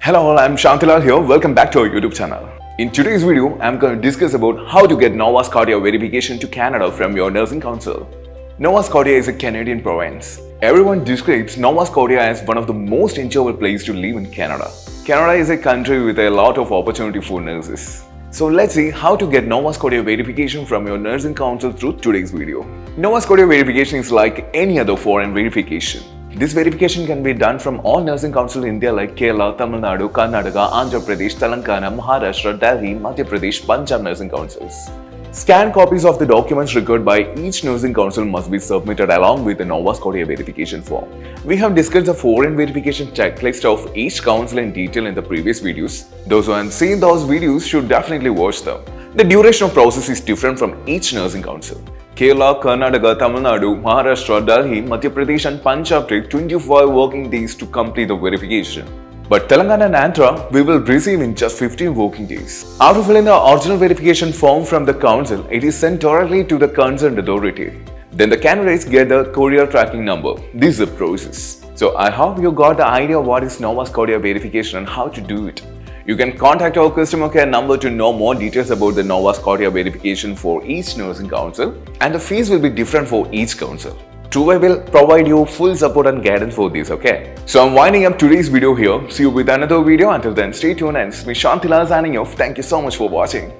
Hello all, I'm Shantilal here. Welcome back to our YouTube channel. In today's video, I'm going to discuss about how to get Nova Scotia verification to Canada from your nursing council. Nova Scotia is a Canadian province. Everyone describes Nova Scotia as one of the most enjoyable places to live in Canada. Canada is a country with a lot of opportunity for nurses. So let's see how to get Nova Scotia verification from your nursing council through today's video. Nova Scotia verification is like any other foreign verification. This verification can be done from all nursing councils in India like Kerala, Tamil Nadu, Karnataka, Andhra Pradesh, Telangana, Maharashtra, Delhi, Madhya Pradesh, Punjab nursing councils. Scanned copies of the documents required by each nursing council must be submitted along with the Nova Scotia verification form. We have discussed the foreign verification checklist of each council in detail in the previous videos. Those who haven't seen those videos should definitely watch them. The duration of process is different from each nursing council. Kerala, Karnataka, Tamil Nadu, Maharashtra, Delhi, Madhya Pradesh and Punjab take 25 working days to complete the verification. But Telangana and Andhra, we will receive in just 15 working days. After filling the original verification form from the council, it is sent directly to the concerned authority. Then the candidates get the courier tracking number. This is the process. So I hope you got the idea of what is Nova Scotia verification and how to do it. You can contact our customer care number to know more details about the Nova Scotia verification for each nursing council, and the fees will be different for each council. TrueWay will provide you full support and guidance for this, okay? So I'm winding up today's video here. See you with another video. Until then, stay tuned and it's me Shantilal signing off. Thank you so much for watching.